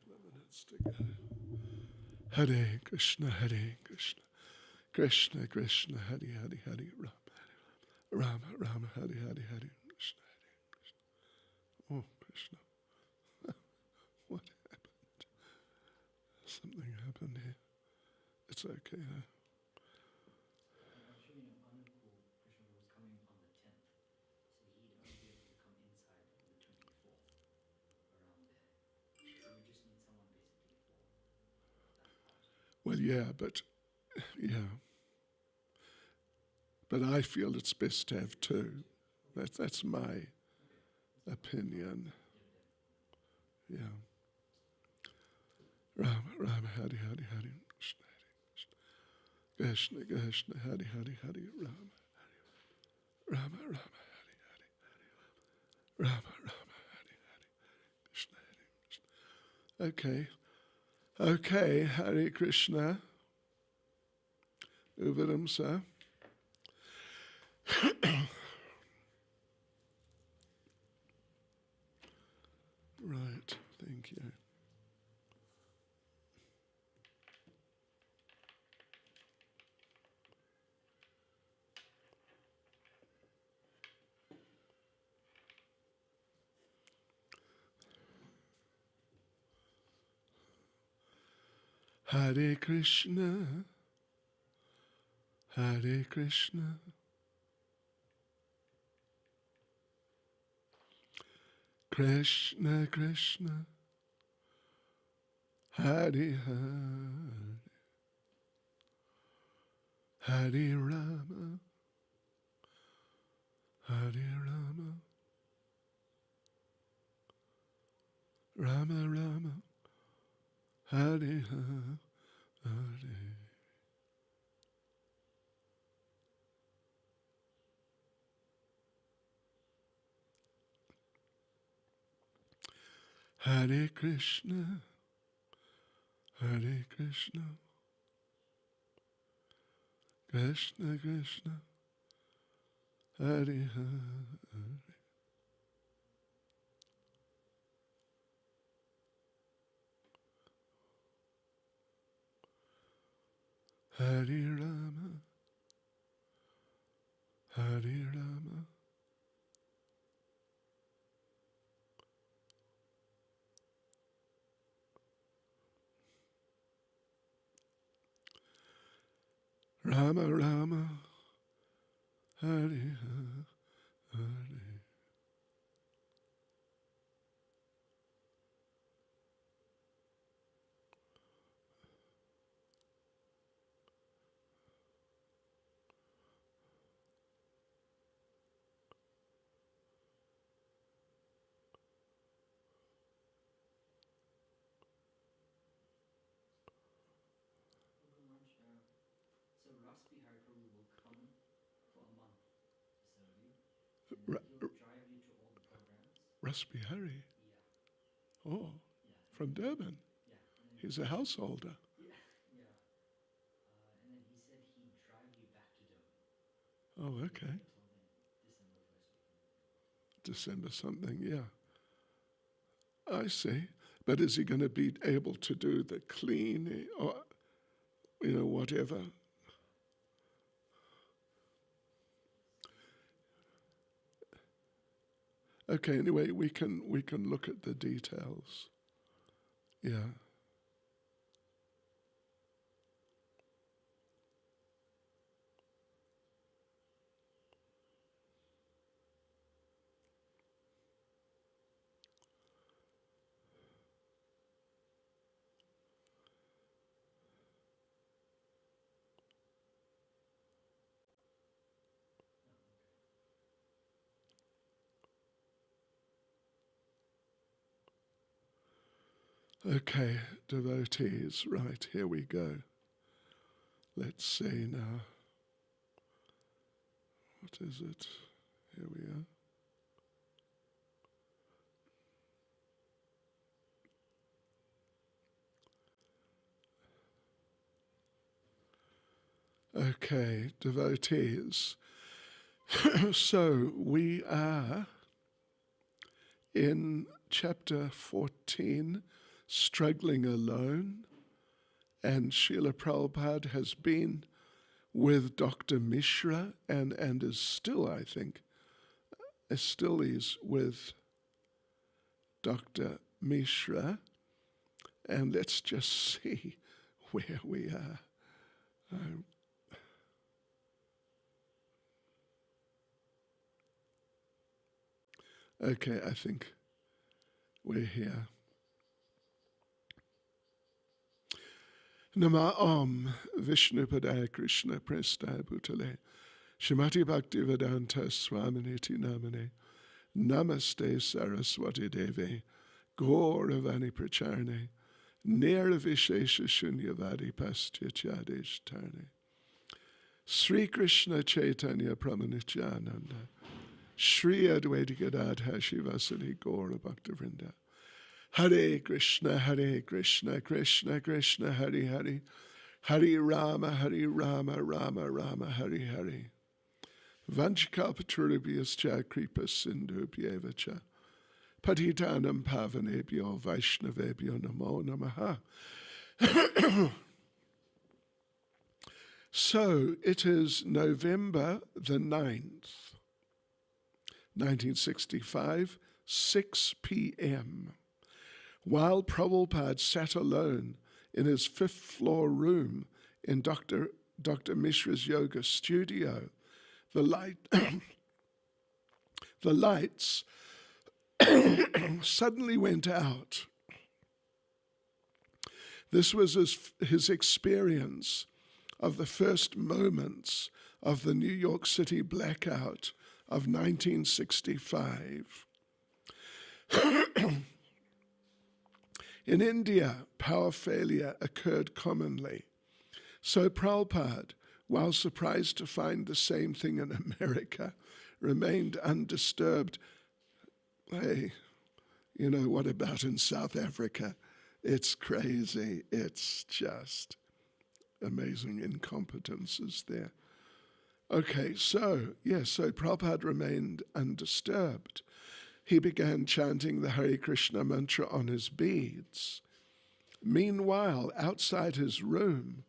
couple of minutes to go. Hare Krishna, Hare Krishna, Krishna Krishna, Hare Hare, Hare Rama, Rama Rama, Hare Hare, Hare Krishna, Hare Krishna. Oh, Krishna. What happened? Something happened here. It's okay though. I'm sure you know Anupul Krishna was coming on the 10th, so he'd only be able to come inside on the 24th, around there. So we just need someone basically for that part. Well, yeah, but I feel it's best to have two. That's my opinion. Yeah. Rama Rama, Hare Hare, Hare Krishna, Hare Krishna, Krishna Krishna, Hare Hare, Hare Rama, Rama Rama, Hare Hare, Rama Rama, Hare Hare, Krishna, Hare Krishna. Okay, Hare Krishna. Uvaram sir. Right, thank you. Hare Krishna, Hare Krishna, Krishna Krishna, Hare Hare, Hare Rama, Hare Rama, Rama Rama, Hare Hare. Hare Krishna, Hare Krishna, Krishna Krishna, Hare Hare, Hare Rama, Hare Rama, Rama Rama, Hare Hare, Hare. So Raspi Hari Prabhu will come for a month to serve you, and Ra- then he'll drive you to all the programs. Raspi Hari. Yeah. Oh, Yeah. from Durban. Yeah. He's a householder. Yeah. Yeah. And then he said he'd drive you back to Durban. Oh, okay. Until then, December 1st weekend. December something, yeah. I see. But is he going to be able to do the clean or, whatever? Okay, anyway, we can look at the details. Yeah. Okay, devotees, right, here we go. Let's see now. What is it? Here we are. Okay, devotees. So we are in chapter 14, struggling alone, and Srila Prabhupada has been with Dr. Mishra and is still, I think, still is with Dr. Mishra. And let's just see where we are. Okay, I think we're here. Nama Om Vishnupadaya Krishna Prestaya Bhutale Shrimati Bhaktivedanta Swaminiti Namane Namaste Saraswati Deve Gauravani Pracharne Nirvishesha Shunyavadi Pastyachyadesh Tarne Sri Krishna Chaitanya Pramanityananda Shri Advaita Gadadha Shivasani Gaura Bhaktivinoda Hare Krishna, Krishna Krishna, Hare Hare, Hare Rama, Rama Rama, Hare Hare. Vanchkalpaturubhyascha kripa sindhubhyevacha. Patitanam pavanebhyo vaishnavebhyo namo namaha. So it is November the 9th, 1965, 6 p.m. While Prabhupada sat alone in his 5th floor room in Dr. Mishra's yoga studio, the lights suddenly went out. This was his experience of the first moments of the New York City blackout of 1965. In India, power failure occurred commonly. So Prabhupada, while surprised to find the same thing in America, remained undisturbed. Hey, what about in South Africa? It's crazy. It's just amazing incompetences there. Okay, so Prabhupada remained undisturbed. He began chanting the Hare Krishna mantra on his beads. Meanwhile, outside his room,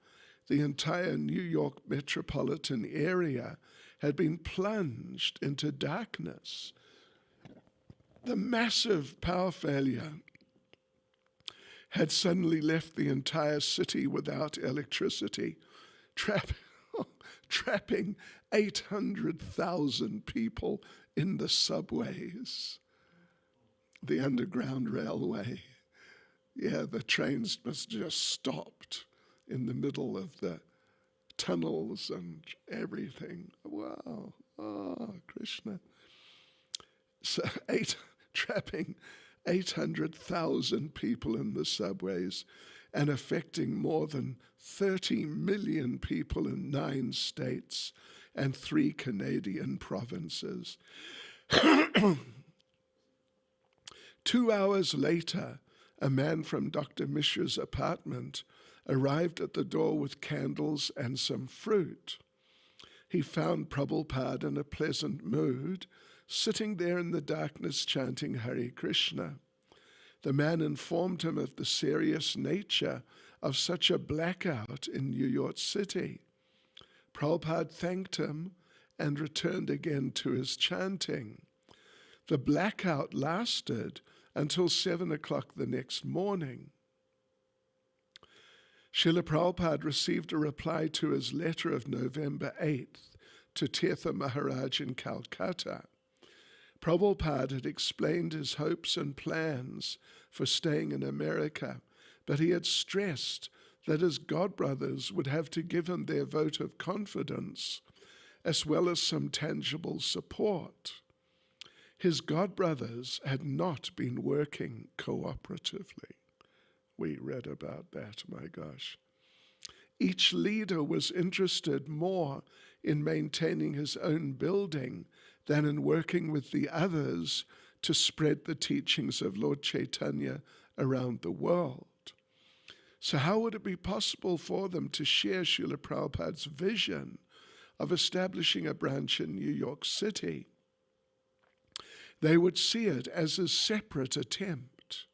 the entire New York metropolitan area had been plunged into darkness. The massive power failure had suddenly left the entire city without electricity, trapping 800,000 people in the subways. The Underground Railway. Yeah, the trains must just stopped in the middle of the tunnels and everything. Wow. Oh, Krishna. So trapping 800,000 people in the subways and affecting more than 30 million people in 9 states and 3 Canadian provinces. 2 hours later, a man from Dr. Mishra's apartment arrived at the door with candles and some fruit. He found Prabhupada in a pleasant mood, sitting there in the darkness chanting Hare Krishna. The man informed him of the serious nature of such a blackout in New York City. Prabhupada thanked him and returned again to his chanting. The blackout lasted until 7 o'clock the next morning. Srila Prabhupada received a reply to his letter of November 8th to Tirtha Maharaj in Calcutta. Prabhupada had explained his hopes and plans for staying in America, but he had stressed that his godbrothers would have to give him their vote of confidence, as well as some tangible support. His godbrothers had not been working cooperatively. We read about that, my gosh. Each leader was interested more in maintaining his own building than in working with the others to spread the teachings of Lord Chaitanya around the world. So how would it be possible for them to share Srila Prabhupada's vision of establishing a branch in New York City? They would see it as a separate attempt.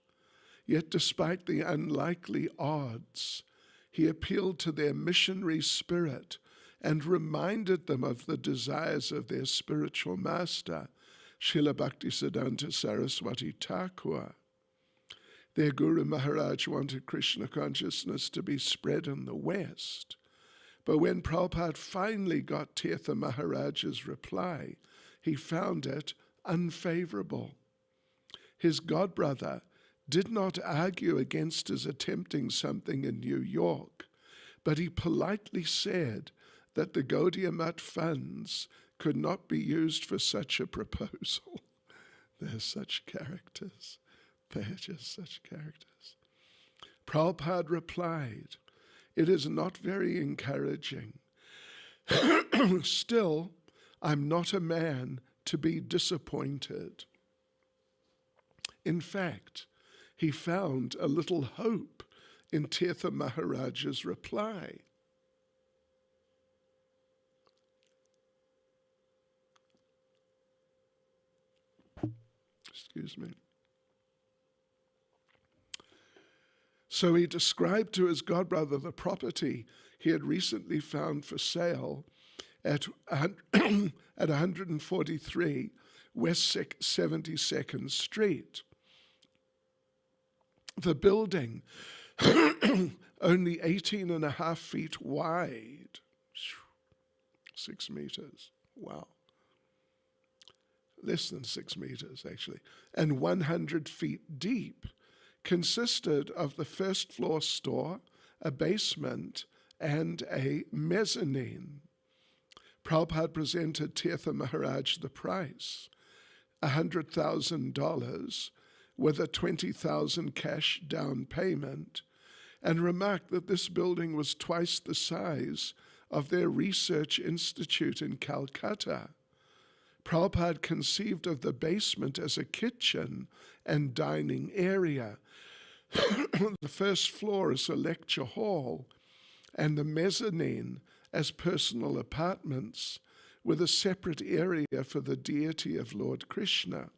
Yet despite the unlikely odds, he appealed to their missionary spirit and reminded them of the desires of their spiritual master, Srila Bhaktisiddhanta Saraswati Thakur. Their Guru Maharaj wanted Krishna consciousness to be spread in the West. But when Prabhupada finally got Tirtha Maharaj's reply, he found it unfavorable. His godbrother did not argue against his attempting something in New York, but he politely said that the Gaudiya Math funds could not be used for such a proposal. They're such characters. They're just such characters. Prabhupada replied, "It is not very encouraging. Still, I'm not a man to be disappointed." In fact, he found a little hope in Tirtha Maharaj's reply. Excuse me. So he described to his godbrother the property he had recently found for sale at 143 West 72nd Street. The building, only 18.5 feet wide, 6 meters, wow. Less than 6 meters, actually, and 100 feet deep, consisted of the first floor store, a basement, and a mezzanine. Prabhupada presented Tirtha Maharaj the price, $100,000 with a $20,000 cash down payment, and remarked that this building was twice the size of their research institute in Calcutta. Prabhupada conceived of the basement as a kitchen and dining area, the first floor as a lecture hall, and the mezzanine as personal apartments, with a separate area for the deity of Lord Krishna.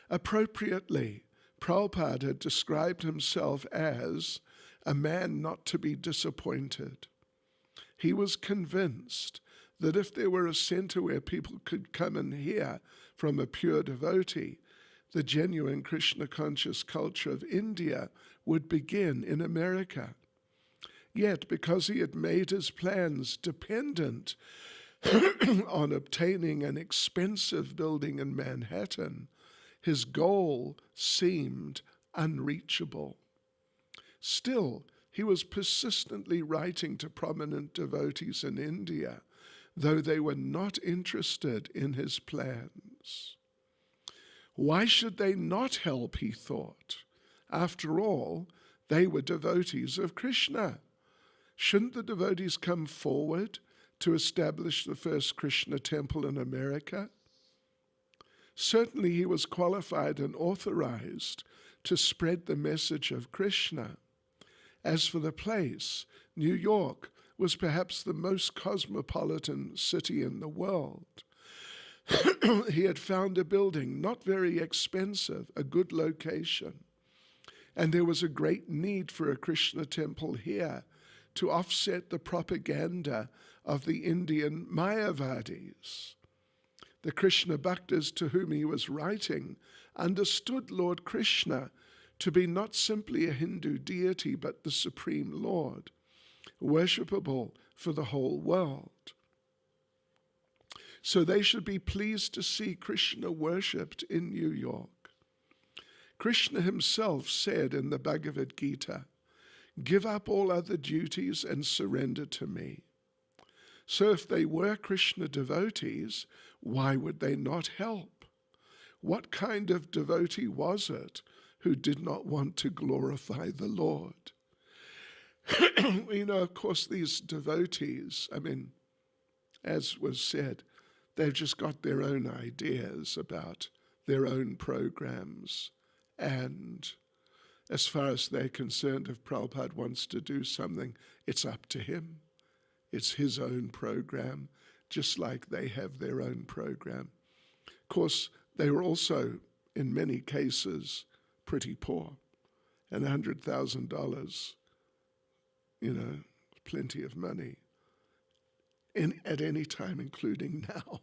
Appropriately, Prabhupada had described himself as a man not to be disappointed. He was convinced that if there were a center where people could come and hear from a pure devotee, the genuine Krishna-conscious culture of India would begin in America. Yet, because he had made his plans dependent on obtaining an expensive building in Manhattan, his goal seemed unreachable. Still, he was persistently writing to prominent devotees in India, though they were not interested in his plans. Why should they not help, he thought? After all, they were devotees of Krishna. Shouldn't the devotees come forward to establish the first Krishna temple in America? Certainly he was qualified and authorized to spread the message of Krishna. As for the place, New York was perhaps the most cosmopolitan city in the world. He had found a building, not very expensive, a good location, and there was a great need for a Krishna temple here to offset the propaganda of the Indian Mayavadis. The Krishna Bhaktas to whom he was writing understood Lord Krishna to be not simply a Hindu deity, but the Supreme Lord, worshipable for the whole world. So they should be pleased to see Krishna worshipped in New York. Krishna himself said in the Bhagavad Gita, "Give up all other duties and surrender to me." So if they were Krishna devotees, why would they not help? What kind of devotee was it who did not want to glorify the Lord? Of course, these devotees, as was said, they've just got their own ideas about their own programs. And as far as they're concerned, if Prabhupada wants to do something, it's up to him. It's his own program, just like they have their own program. Of course, they were also in many cases, pretty poor. And $100,000, plenty of money at any time, including now.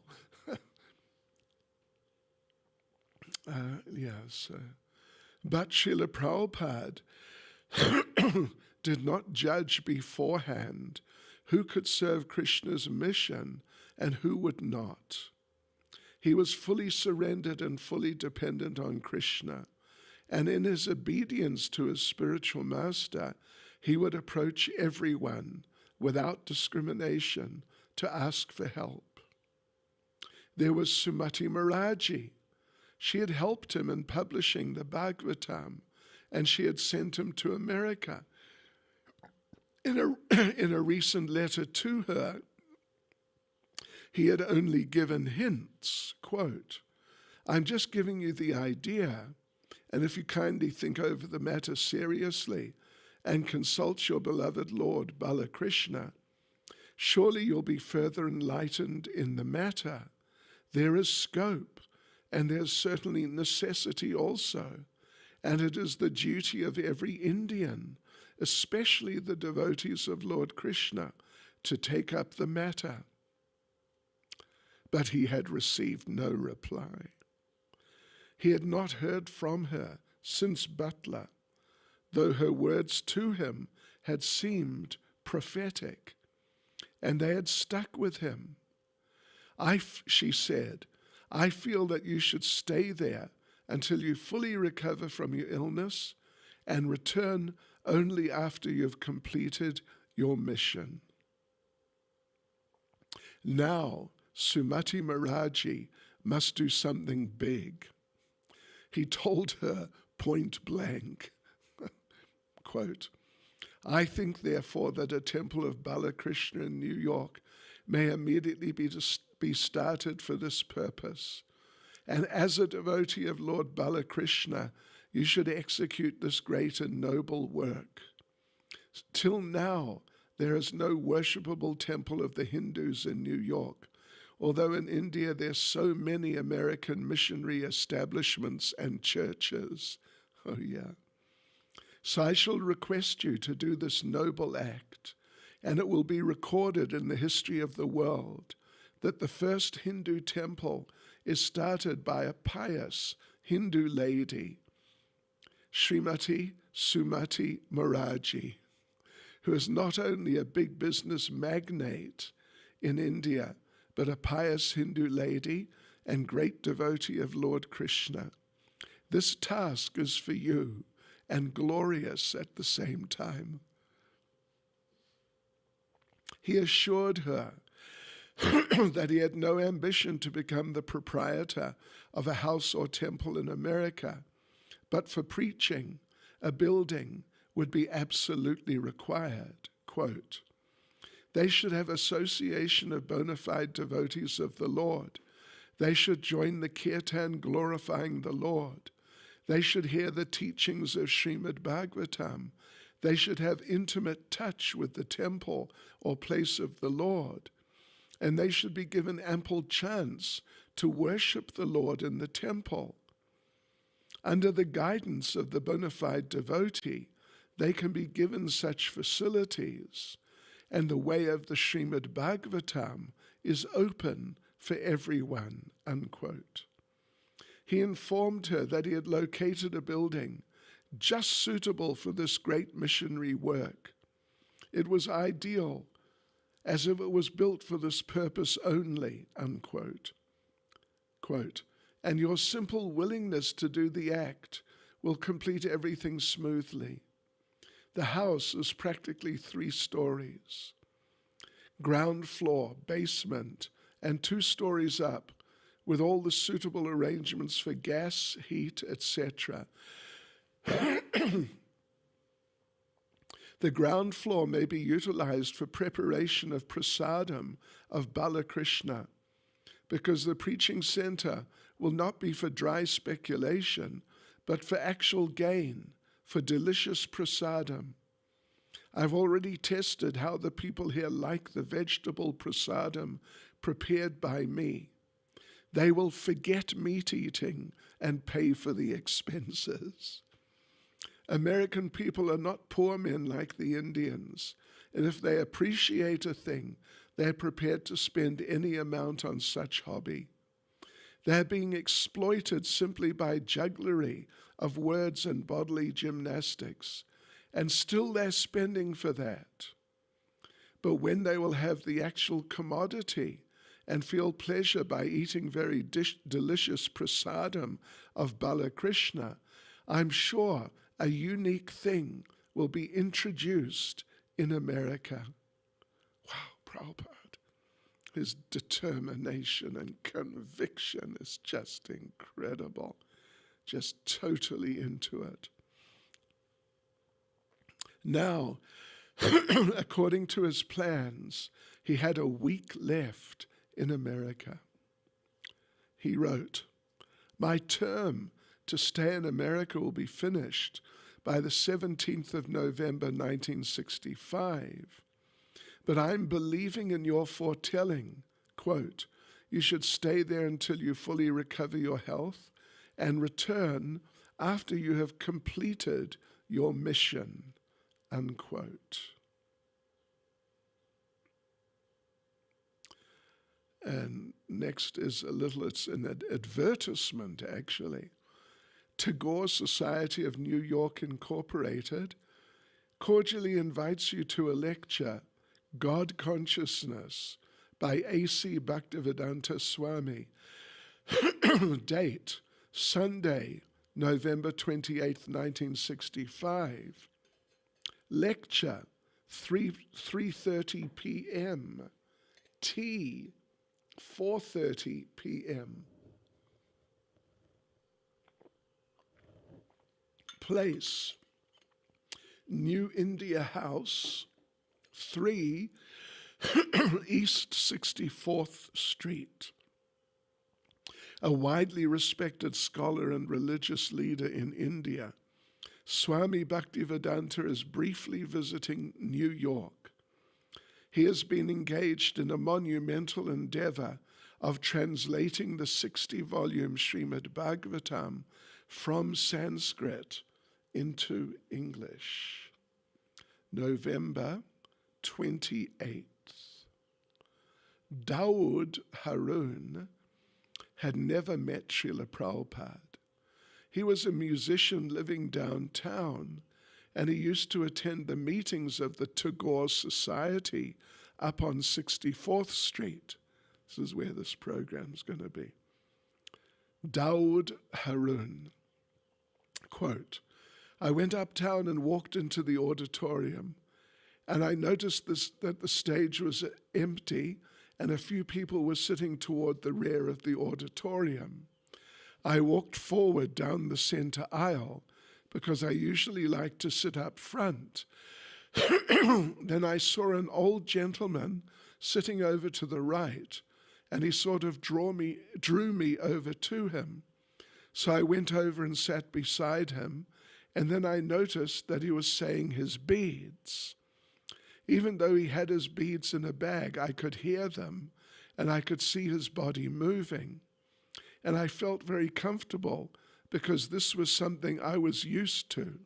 But Srila Prabhupada did not judge beforehand who could serve Krishna's mission and who would not. He was fully surrendered and fully dependent on Krishna, and in his obedience to his spiritual master, he would approach everyone without discrimination to ask for help. There was Sumati Maharaji. She had helped him in publishing the Bhagavatam, and she had sent him to America. In a recent letter to her, he had only given hints, quote, "I'm just giving you the idea, and if you kindly think over the matter seriously and consult your beloved Lord Balakrishna, surely you'll be further enlightened in the matter. There is scope, and there's certainly necessity also, and it is the duty of every Indian, especially the devotees of Lord Krishna, to take up the matter." But he had received no reply. He had not heard from her since Butler, though her words to him had seemed prophetic, and they had stuck with him. She said, "I feel that you should stay there until you fully recover from your illness and return only after you've completed your mission." Now, Sumati Maharaji must do something big. He told her point blank, quote, "I think, therefore, that a temple of Balakrishna in New York may immediately be started for this purpose. And as a devotee of Lord Balakrishna, you should execute this great and noble work. Till now, there is no worshipable temple of the Hindus in New York, although in India there's so many American missionary establishments and churches." Oh yeah. "So I shall request you to do this noble act, and it will be recorded in the history of the world that the first Hindu temple is started by a pious Hindu lady, Srimati Sumati Maharaji, who is not only a big business magnate in India, but a pious Hindu lady and great devotee of Lord Krishna. This task is for you and glorious at the same time." He assured her that he had no ambition to become the proprietor of a house or temple in America, but for preaching, a building would be absolutely required. Quote, "They should have association of bona fide devotees of the Lord. They should join the kirtan glorifying the Lord. They should hear the teachings of Srimad Bhagavatam. They should have intimate touch with the temple or place of the Lord. And they should be given ample chance to worship the Lord in the temple. Under the guidance of the bona fide devotee, they can be given such facilities, and the way of the Srimad Bhagavatam is open for everyone," unquote. He informed her that he had located a building just suitable for this great missionary work. It was ideal, as if it was built for this purpose only, unquote. Quote, "And your simple willingness to do the act will complete everything smoothly. The house is practically 3 stories. Ground floor, basement, and 2 stories up, with all the suitable arrangements for gas, heat, etc. The ground floor may be utilized for preparation of prasadam of Balakrishna, because the preaching center will not be for dry speculation, but for actual gain, for delicious prasadam. I've already tested how the people here like the vegetable prasadam prepared by me. They will forget meat eating and pay for the expenses. American people are not poor men like the Indians, and if they appreciate a thing, they're prepared to spend any amount on such hobby. They're being exploited simply by jugglery of words and bodily gymnastics, and still they're spending for that. But when they will have the actual commodity and feel pleasure by eating very delicious prasadam of Balakrishna, I'm sure a unique thing will be introduced in America. Wow, Prabhupada, his determination and conviction is just incredible, just totally into it. Now, according to his plans, he had a week left in America. He wrote, "My term to stay in America will be finished by the 17th of November 1965. But I'm believing in your foretelling, quote, you should stay there until you fully recover your health and return after you have completed your mission," unquote. And next is it's an advertisement actually. Tagore Society of New York Incorporated cordially invites you to a lecture, God Consciousness, by A.C. Bhaktivedanta Swami. Date, Sunday, November 28th, 1965. Lecture, 3:30 p.m. Tea, 4:30 p.m. Place, New India House, 3 East 64th Street. A widely respected scholar and religious leader in India, Swami Bhaktivedanta is briefly visiting New York. He has been engaged in a monumental endeavor of translating the 60-volume Srimad Bhagavatam from Sanskrit into English. November 28th. Dawood Haroon had never met Srila Prabhupada. He was a musician living downtown, and he used to attend the meetings of the Tagore Society up on 64th Street. This is where this program's going to be. Dawood Haroon, quote, I went uptown and walked into the auditorium, and I noticed that the stage was empty and a few people were sitting toward the rear of the auditorium. I walked forward down the center aisle because I usually like to sit up front. Then I saw an old gentleman sitting over to the right, and he sort of drew me over to him. So I went over and sat beside him, and then I noticed that he was saying his beads. Even though he had his beads in a bag, I could hear them, and I could see his body moving. And I felt very comfortable because this was something I was used to.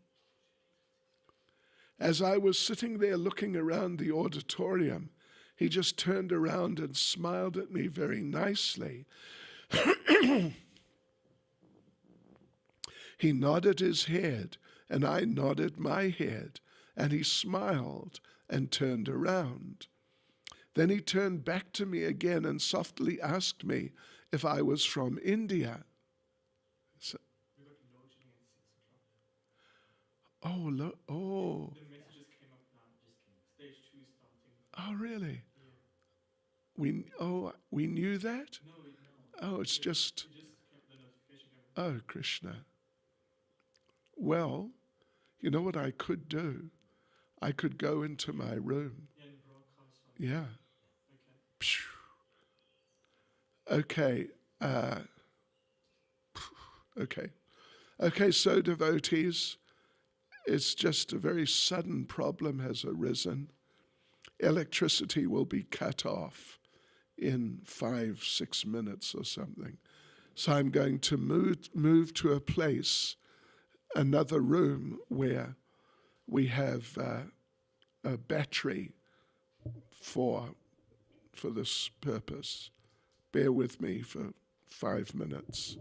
As I was sitting there looking around the auditorium, he just turned around and smiled at me very nicely. He nodded his head, and I nodded my head, and he smiled and turned around. Then he turned back to me again and softly asked me if I was from India. So, We got loading at 6 o'clock. oh, The messages came up now. Stage 2 is starting. oh, really? Yeah. We knew that? No. Oh, it's just, It just came, the notification came. oh, Krishna. Well, you know what I could do? I could go into my room. Yeah, and broadcast on. Yeah. Okay. Okay. Okay, so devotees, it's just a very sudden problem has arisen. Electricity will be cut off in 5-6 minutes or something. So I'm going to move to a place, another room where we have a battery for this purpose. Bear with me for 5 minutes.